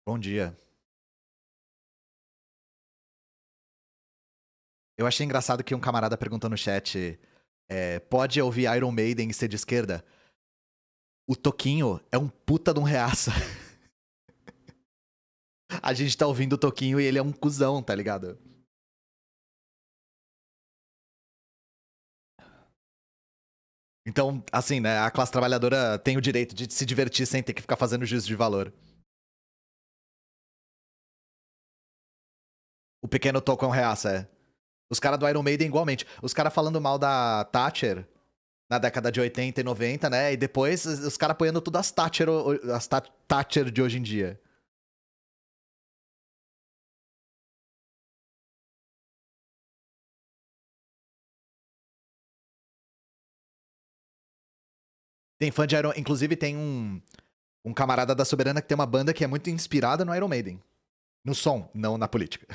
Bom dia. Eu achei engraçado que um camarada perguntou no chat, pode ouvir Iron Maiden e ser de esquerda? O Toquinho é um puta de um reaça. A gente tá ouvindo o Toquinho e ele é um cuzão, tá ligado? Então, assim, né, a classe trabalhadora tem o direito de se divertir sem ter que ficar fazendo juízo de valor. O pequeno Toco é um reaça, é. Os caras do Iron Maiden igualmente. Os caras falando mal da Thatcher na década de 80 e 90, né? E depois os caras apoiando tudo as Thatcher, Thatcher de hoje em dia. Tem fã de Iron... Inclusive tem um camarada da Soberana que tem uma banda que é muito inspirada no Iron Maiden. No som, não na política.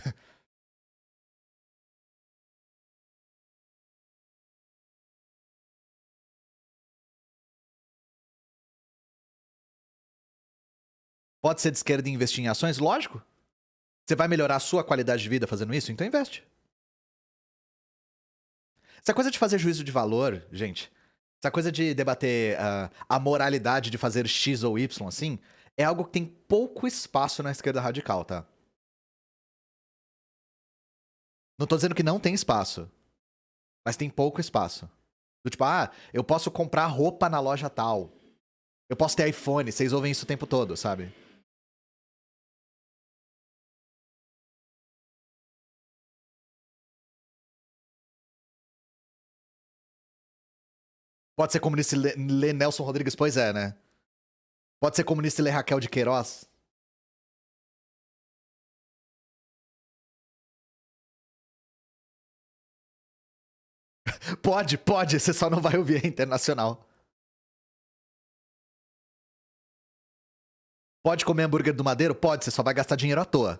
Pode ser de esquerda e investir em ações? Lógico. Você vai melhorar a sua qualidade de vida fazendo isso? Então investe. Essa coisa de fazer juízo de valor, gente, essa coisa de debater a moralidade de fazer X ou Y, assim, é algo que tem pouco espaço na esquerda radical, tá? Não tô dizendo que não tem espaço, mas tem pouco espaço. Do tipo, eu posso comprar roupa na loja tal. Eu posso ter iPhone, vocês ouvem isso o tempo todo, sabe? Pode ser comunista e ler Nelson Rodrigues, pois é, né? Pode ser comunista e ler Raquel de Queiroz? Pode, você só não vai ouvir a internacional. Pode comer hambúrguer do Madeiro? Pode, você só vai gastar dinheiro à toa.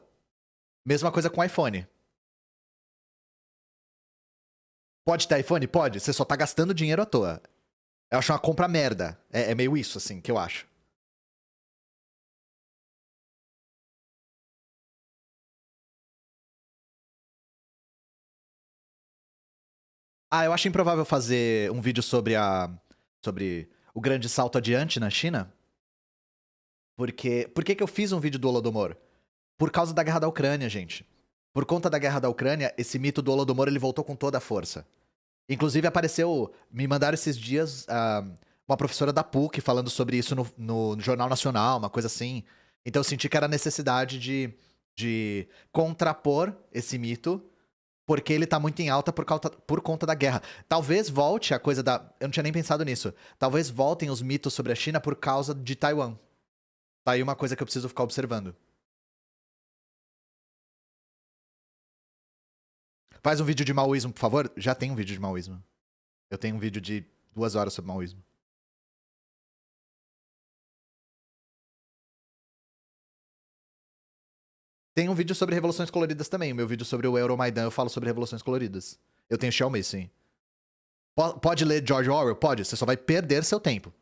Mesma coisa com iPhone. Pode ter iPhone? Pode, você só tá gastando dinheiro à toa. Eu acho uma compra merda. É meio isso, assim, que eu acho. Eu acho improvável fazer um vídeo sobre sobre o grande salto adiante na China. Porque. Por que eu fiz um vídeo do Holodomor? Por causa da guerra da Ucrânia, gente. Por conta da guerra da Ucrânia, esse mito do Holodomor ele voltou com toda a força. Inclusive apareceu, me mandaram esses dias uma professora da PUC falando sobre isso no Jornal Nacional, uma coisa assim. Então eu senti que era necessidade de contrapor esse mito, porque ele tá muito em alta por conta da guerra. Talvez volte a coisa da. Eu não tinha nem pensado nisso. Talvez voltem os mitos sobre a China por causa de Taiwan. Tá aí uma coisa que eu preciso ficar observando. Faz um vídeo de maoísmo, por favor. Já tem um vídeo de maoísmo. Eu tenho um vídeo de 2 horas sobre maoísmo. Tem um vídeo sobre revoluções coloridas também. O meu vídeo sobre o Euromaidan eu falo sobre revoluções coloridas. Eu tenho Xiaomi, sim. Pode ler George Orwell? Pode. Você só vai perder seu tempo.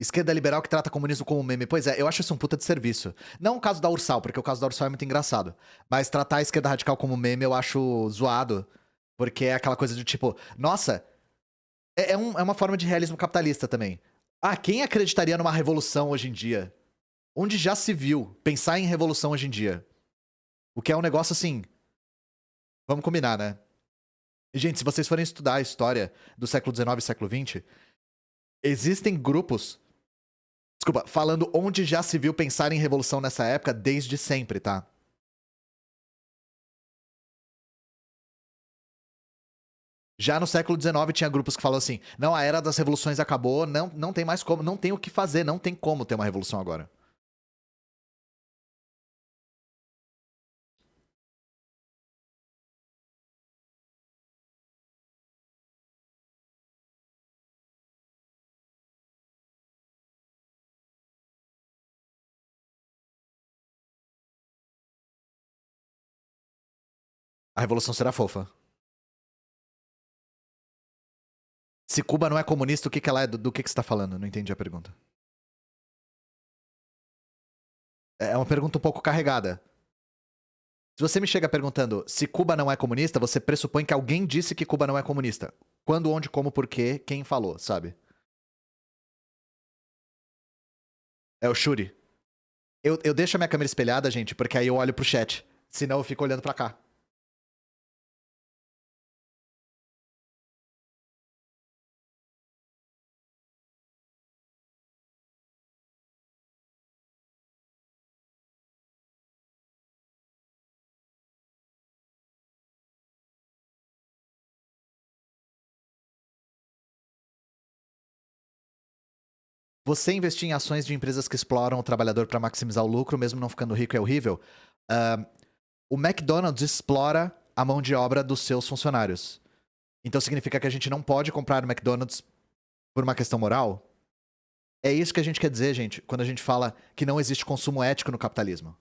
Esquerda liberal que trata comunismo como meme. Pois é, eu acho isso um puta de serviço. Não o caso da Ursal, porque o caso da Ursal é muito engraçado. Mas tratar a esquerda radical como meme eu acho zoado. Porque é aquela coisa de tipo, nossa, é uma forma de realismo capitalista também. Quem acreditaria numa revolução hoje em dia? Onde já se viu pensar em revolução hoje em dia? O que é um negócio assim. Vamos combinar, né? E, gente, se vocês forem estudar a história do século XIX e século XX, existem grupos, desculpa, falando onde já se viu pensar em revolução nessa época desde sempre, tá? Já no século XIX tinha grupos que falam assim: não, a era das revoluções acabou, não tem mais como, não tem o que fazer, não tem como ter uma revolução agora. A revolução será fofa. Se Cuba não é comunista, o que ela é? Do que você tá falando? Não entendi a pergunta. É uma pergunta um pouco carregada. Se você me chega perguntando se Cuba não é comunista, você pressupõe que alguém disse que Cuba não é comunista. Quando, onde, como, por quê, quem falou, sabe? É o Shuri. Eu deixo a minha câmera espelhada, gente, porque aí eu olho pro chat. Senão eu fico olhando pra cá. Você investir em ações de empresas que exploram o trabalhador para maximizar o lucro, mesmo não ficando rico, é horrível? Ah, o McDonald's explora a mão de obra dos seus funcionários. Então significa que a gente não pode comprar no McDonald's por uma questão moral? É isso que a gente quer dizer, gente, quando a gente fala que não existe consumo ético no capitalismo.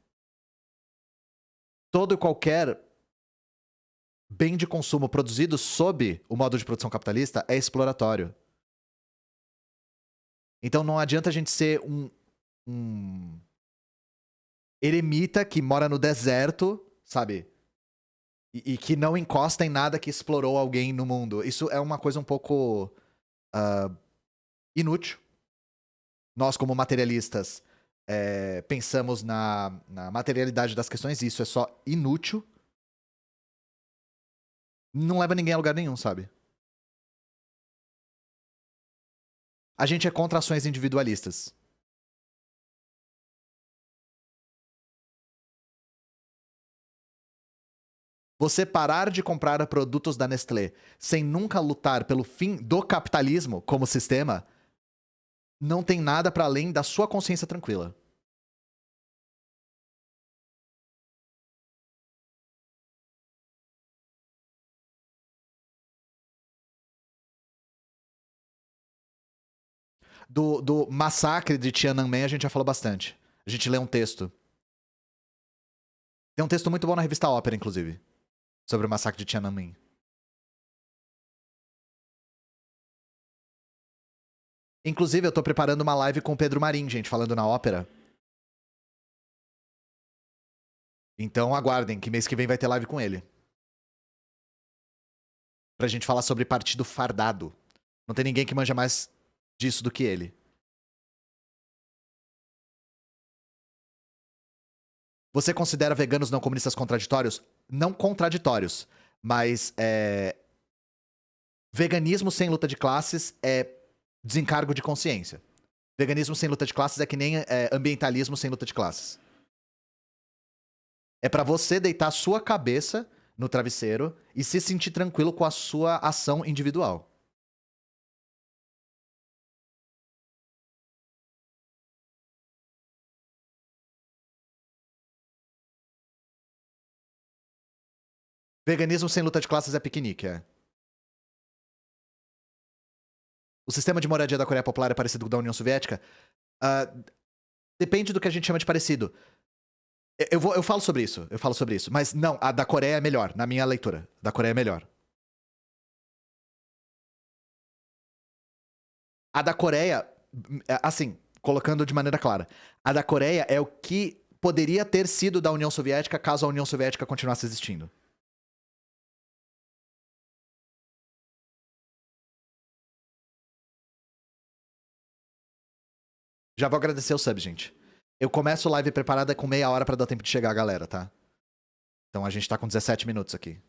Todo e qualquer bem de consumo produzido sob o modo de produção capitalista é exploratório. Então não adianta a gente ser um eremita que mora no deserto, sabe? E que não encosta em nada que explorou alguém no mundo. Isso é uma coisa um pouco inútil. Nós, como materialistas, pensamos na materialidade das questões e isso é só inútil. Não leva ninguém a lugar nenhum, sabe? A gente é contra ações individualistas. Você parar de comprar produtos da Nestlé sem nunca lutar pelo fim do capitalismo como sistema não tem nada para além da sua consciência tranquila. Do massacre de Tiananmen a gente já falou bastante. A gente lê um texto. Tem um texto muito bom na revista Ópera, inclusive, sobre o massacre de Tiananmen. Inclusive, eu tô preparando uma live com o Pedro Marim, gente, falando na ópera. Então aguardem, que mês que vem vai ter live com ele. Pra gente falar sobre partido fardado. Não tem ninguém que manja mais disso do que ele. Você considera veganos não comunistas contraditórios? Não contraditórios, mas veganismo sem luta de classes é desencargo de consciência. Veganismo sem luta de classes é que nem ambientalismo sem luta de classes. É pra você deitar sua cabeça no travesseiro e se sentir tranquilo com a sua ação individual. Veganismo sem luta de classes é piquenique, é. O sistema de moradia da Coreia Popular é parecido com o da União Soviética? Depende do que a gente chama de parecido. Eu falo sobre isso. Mas não, a da Coreia é melhor, na minha leitura. Da Coreia é melhor. A da Coreia, assim, colocando de maneira clara, a da Coreia é o que poderia ter sido da União Soviética caso a União Soviética continuasse existindo. Já vou agradecer o sub, gente. Eu começo live preparada com meia hora pra dar tempo de chegar a galera, tá? Então a gente tá com 17 minutos aqui.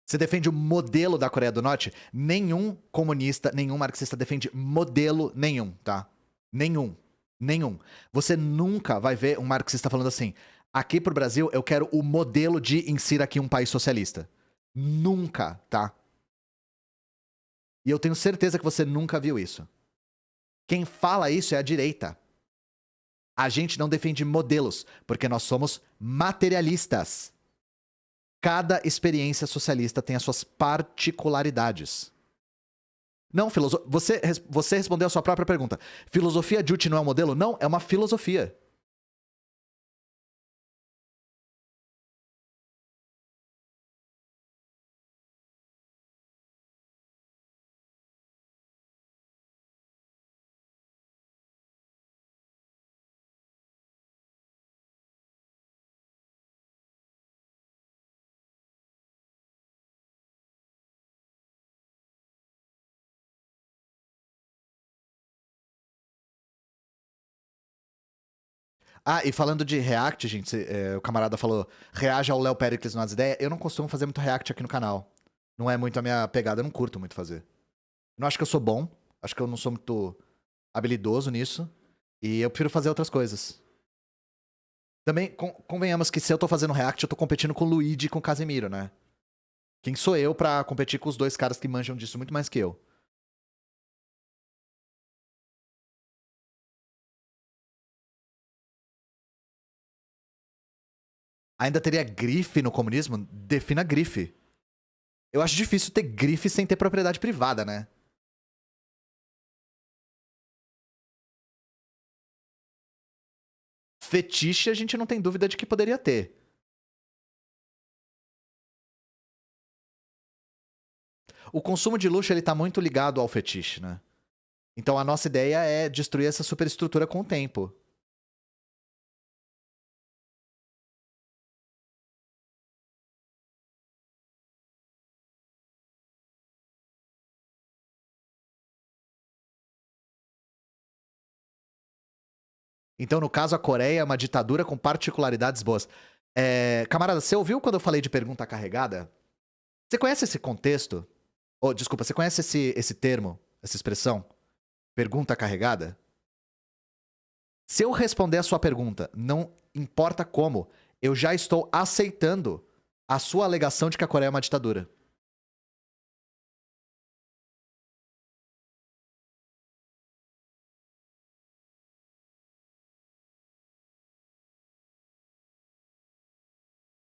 Você defende o modelo da Coreia do Norte? Nenhum comunista, nenhum marxista defende modelo nenhum, tá? Nenhum. Nenhum. Você nunca vai ver um marxista falando assim: aqui pro Brasil eu quero o modelo de insira aqui um país socialista. Nunca, tá? E eu tenho certeza que você nunca viu isso. Quem fala isso é a direita. A gente não defende modelos, porque nós somos materialistas. Cada experiência socialista tem as suas particularidades. Não, você respondeu a sua própria pergunta. Filosofia Juche não é um modelo? Não, é uma filosofia. Ah, e falando de React, gente, o camarada falou, reaja ao Léo Pericles nas ideias. Eu não costumo fazer muito React aqui no canal. Não é muito a minha pegada, eu não curto muito fazer. Não acho que eu sou bom, acho que eu não sou muito habilidoso nisso. E eu prefiro fazer outras coisas. Também, convenhamos que se eu tô fazendo React, eu tô competindo com o Luigi e com o Casemiro, né? Quem sou eu pra competir com os dois caras que manjam disso muito mais que eu? Ainda teria grife no comunismo? Defina grife. Eu acho difícil ter grife sem ter propriedade privada, né? Fetiche a gente não tem dúvida de que poderia ter. O consumo de luxo ele tá muito ligado ao fetiche, né? Então a nossa ideia é destruir essa superestrutura com o tempo. Então, no caso, a Coreia é uma ditadura com particularidades boas. Camarada, você ouviu quando eu falei de pergunta carregada? Você conhece esse contexto? Oh, desculpa, você conhece esse termo, essa expressão? Pergunta carregada? Se eu responder a sua pergunta, não importa como, eu já estou aceitando a sua alegação de que a Coreia é uma ditadura.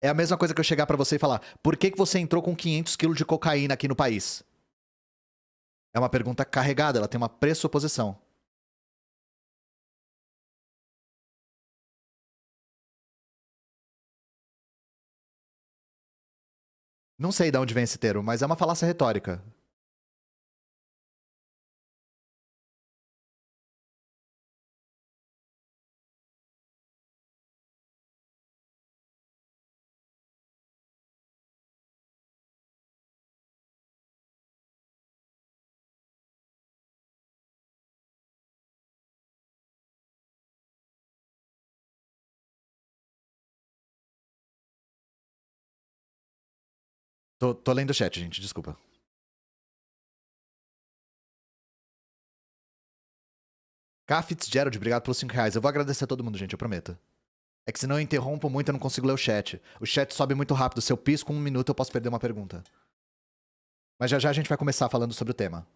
É a mesma coisa que eu chegar pra você e falar: por que você entrou com 500 quilos de cocaína aqui no país? É uma pergunta carregada, ela tem uma pressuposição. Não sei de onde vem esse termo, mas é uma falácia retórica. Tô lendo o chat, gente, desculpa. K. Fitzgerald, obrigado pelos R$ 5. Eu vou agradecer a todo mundo, gente, eu prometo. É que senão eu interrompo muito, eu não consigo ler o chat. O chat sobe muito rápido. Se eu pisco 1 minuto, eu posso perder uma pergunta. Mas já já a gente vai começar falando sobre o tema.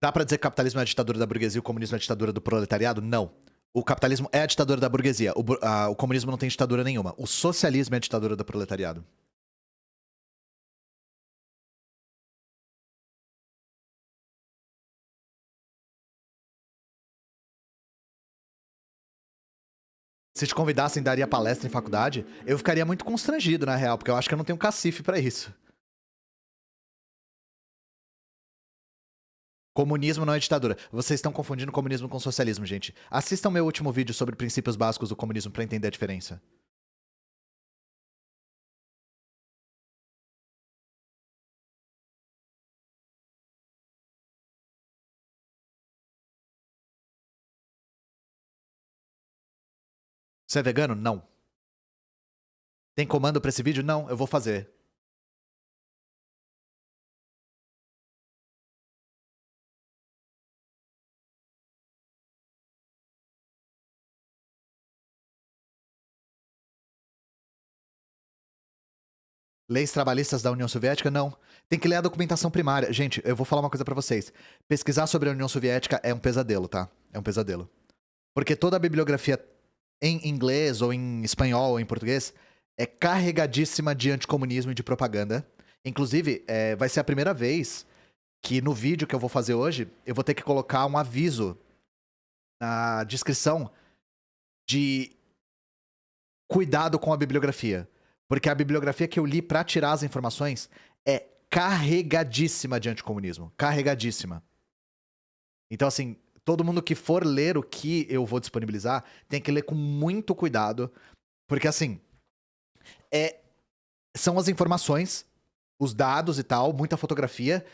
Dá pra dizer que o capitalismo é a ditadura da burguesia e o comunismo é a ditadura do proletariado? Não. O capitalismo é a ditadura da burguesia. O comunismo não tem ditadura nenhuma. O socialismo é a ditadura do proletariado. Se te convidassem, daria palestra em faculdade, eu ficaria muito constrangido, na real, porque eu acho que eu não tenho cacife pra isso. Comunismo não é ditadura. Vocês estão confundindo comunismo com socialismo, gente. Assistam meu último vídeo sobre princípios básicos do comunismo pra entender a diferença. Você é vegano? Não. Tem comando pra esse vídeo? Não, eu vou fazer. Leis trabalhistas da União Soviética? Não. Tem que ler a documentação primária. Gente, eu vou falar uma coisa pra vocês. Pesquisar sobre a União Soviética é um pesadelo, tá? É um pesadelo. Porque toda a bibliografia em inglês, ou em espanhol, ou em português, é carregadíssima de anticomunismo e de propaganda. Inclusive, vai ser a primeira vez que no vídeo que eu vou fazer hoje, eu vou ter que colocar um aviso na descrição de cuidado com a bibliografia. Porque a bibliografia que eu li pra tirar as informações é carregadíssima de anticomunismo. Carregadíssima. Então, assim, todo mundo que for ler o que eu vou disponibilizar tem que ler com muito cuidado, porque assim, são as informações, os dados e tal, muita fotografia,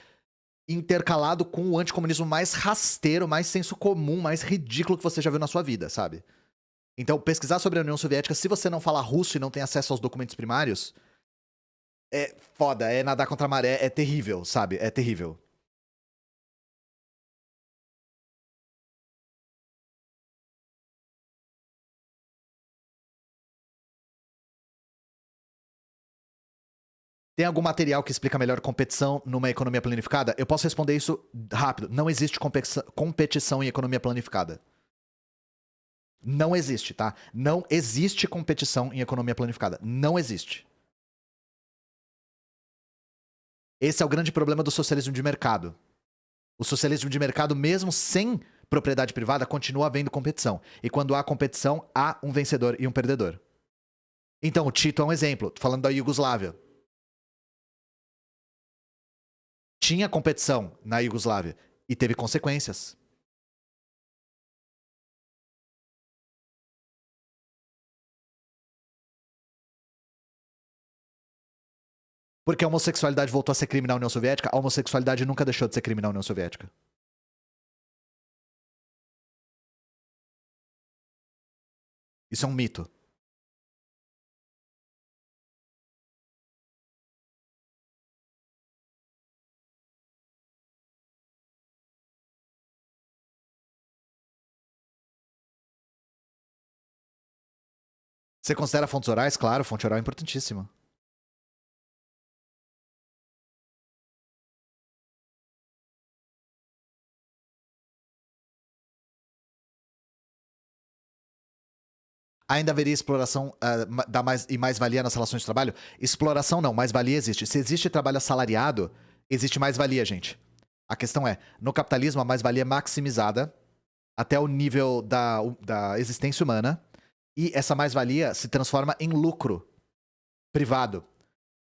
intercalado com o anticomunismo mais rasteiro, mais senso comum, mais ridículo que você já viu na sua vida, sabe? Então, pesquisar sobre a União Soviética, se você não fala russo e não tem acesso aos documentos primários, é foda, é nadar contra a maré, é terrível, sabe? É terrível. Tem algum material que explica melhor competição numa economia planificada? Eu posso responder isso rápido. Não existe competição em economia planificada. Não existe, tá? Não existe competição em economia planificada. Não existe. Esse é o grande problema do socialismo de mercado. O socialismo de mercado, mesmo sem propriedade privada, continua havendo competição. E quando há competição, há um vencedor e um perdedor. Então, o Tito é um exemplo. Tô falando da Iugoslávia. Tinha competição na Iugoslávia e teve consequências. Porque a homossexualidade voltou a ser crime na União Soviética, a homossexualidade nunca deixou de ser crime na União Soviética. Isso é um mito. Você considera fontes orais? Claro, fonte oral é importantíssima. Ainda haveria exploração e mais-valia nas relações de trabalho? Exploração não, mais-valia existe. Se existe trabalho assalariado, existe mais-valia, gente. A questão é, no capitalismo a mais-valia é maximizada até o nível da existência humana e essa mais-valia se transforma em lucro privado.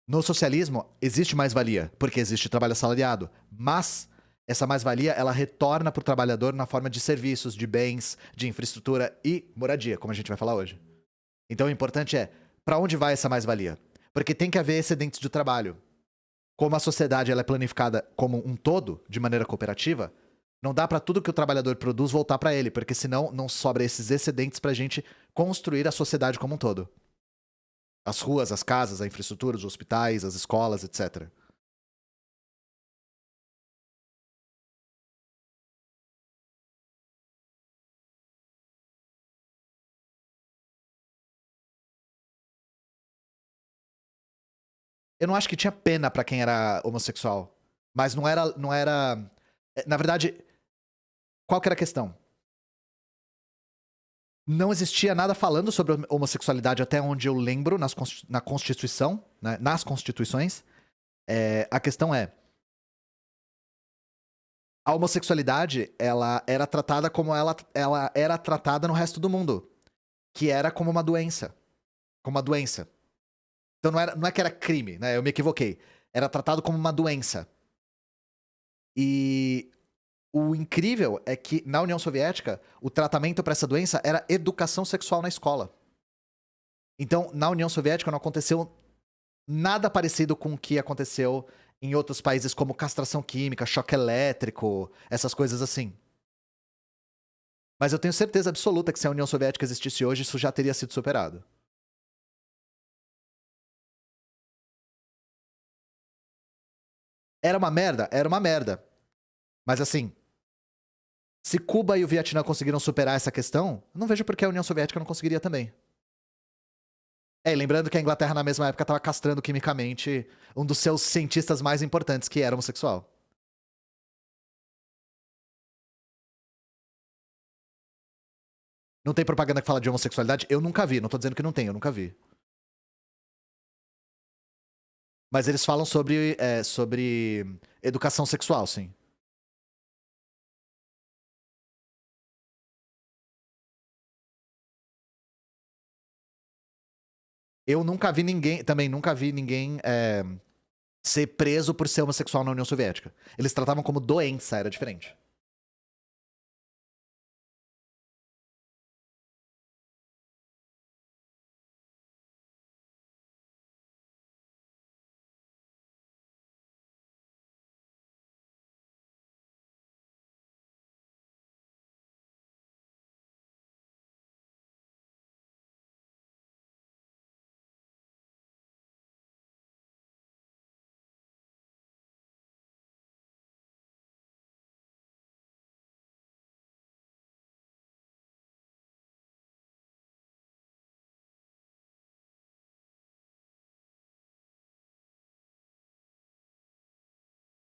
No socialismo, existe mais-valia, porque existe trabalho assalariado, mas essa mais-valia ela retorna para o trabalhador na forma de serviços, de bens, de infraestrutura e moradia, como a gente vai falar hoje. Então o importante é, para onde vai essa mais-valia? Porque tem que haver excedentes de trabalho. Como a sociedade ela é planificada como um todo, de maneira cooperativa, não dá para tudo que o trabalhador produz voltar para ele, porque senão não sobra esses excedentes para a gente construir a sociedade como um todo. As ruas, as casas, a infraestrutura, os hospitais, as escolas, etc. Eu não acho que tinha pena pra quem era homossexual. Mas não era. Na verdade, qual que era a questão? Não existia nada falando sobre homossexualidade até onde eu lembro na Constituição, né, nas constituições. A questão é, a homossexualidade, ela era tratada como ela era tratada no resto do mundo. Que era como uma doença. Como uma doença. Então não é que era crime, né? Eu me equivoquei. Era tratado como uma doença. E o incrível é que na União Soviética, o tratamento para essa doença era educação sexual na escola. Então, na União Soviética não aconteceu nada parecido com o que aconteceu em outros países como castração química, choque elétrico, essas coisas assim. Mas eu tenho certeza absoluta que se a União Soviética existisse hoje, isso já teria sido superado. Era uma merda? Era uma merda. Mas assim, se Cuba e o Vietnã conseguiram superar essa questão, não vejo por que a União Soviética não conseguiria também. Lembrando que a Inglaterra na mesma época estava castrando quimicamente um dos seus cientistas mais importantes, que era homossexual. Não tem propaganda que fala de homossexualidade? Eu nunca vi, não tô dizendo que não tem, eu nunca vi. Mas eles falam sobre educação sexual, sim. Eu nunca vi ninguém, também nunca vi ninguém ser preso por ser homossexual na União Soviética. Eles tratavam como doença, era diferente.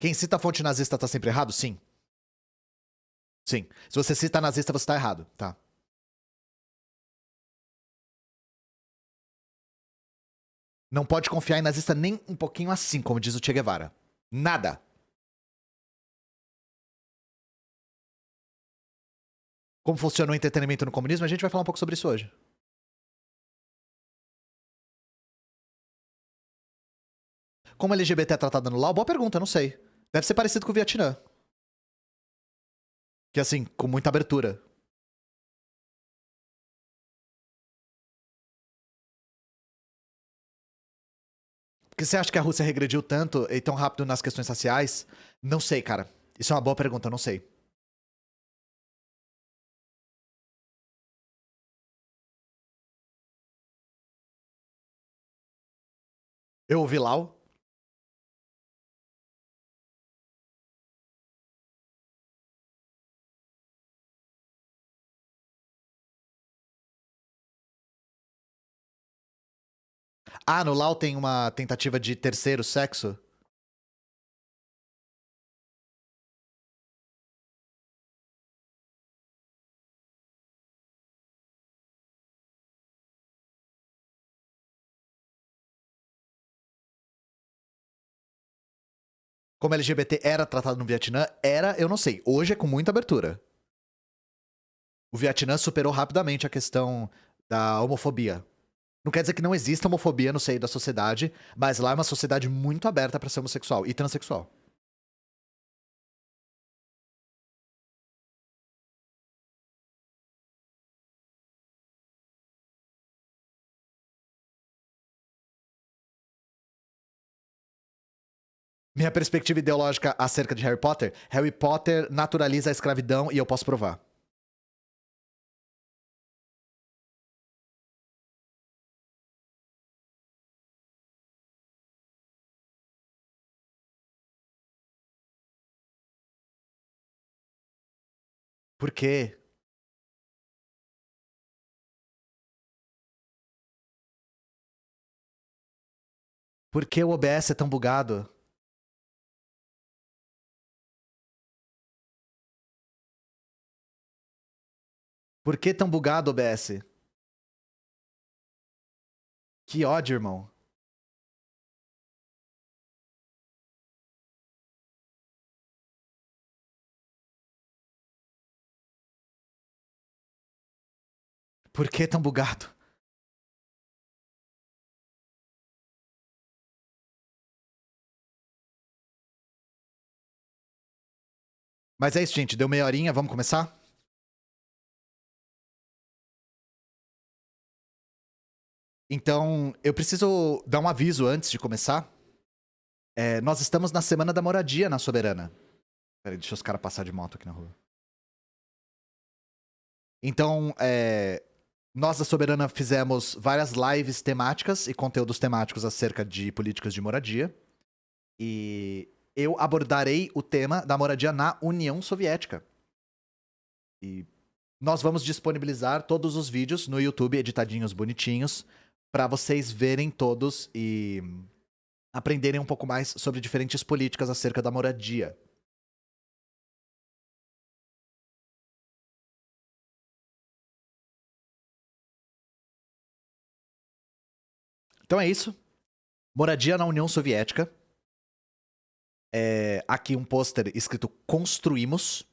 Quem cita a fonte nazista tá sempre errado? Sim. Sim. Se você cita nazista, você tá errado, tá? Não pode confiar em nazista nem um pouquinho assim, como diz o Che Guevara. Nada. Como funciona o entretenimento no comunismo, a gente vai falar um pouco sobre isso hoje. Como LGBT é tratada no Lau? Boa pergunta, não sei. Deve ser parecido com o Vietnã. Que assim, com muita abertura. Por que você acha que a Rússia regrediu tanto e tão rápido nas questões raciais? Não sei, cara. Isso é uma boa pergunta, não sei. Eu ouvi Lau. Ah, no Lau tem uma tentativa de terceiro sexo? Como LGBT era tratado no Vietnã? Era, eu não sei. Hoje é com muita abertura. O Vietnã superou rapidamente a questão da homofobia. Não quer dizer que não exista homofobia no seio da sociedade, mas lá é uma sociedade muito aberta pra ser homossexual e transexual. Minha perspectiva ideológica acerca de Harry Potter naturaliza a escravidão e eu posso provar. Por quê? Por que o OBS é tão bugado? Por que tão bugado o OBS? Que ódio, irmão. Por que tão bugado? Mas é isso, gente. Deu meia horinha, vamos começar? Então, eu preciso dar um aviso antes de começar. Nós estamos na Semana da Moradia na Soberana. Peraí, deixa os caras passar de moto aqui na rua. Então, nós da Soberana fizemos várias lives temáticas e conteúdos temáticos acerca de políticas de moradia. E eu abordarei o tema da moradia na União Soviética. E nós vamos disponibilizar todos os vídeos no YouTube, editadinhos bonitinhos, para vocês verem todos e aprenderem um pouco mais sobre diferentes políticas acerca da moradia. Então é isso. Moradia na União Soviética. Aqui um pôster escrito Construímos.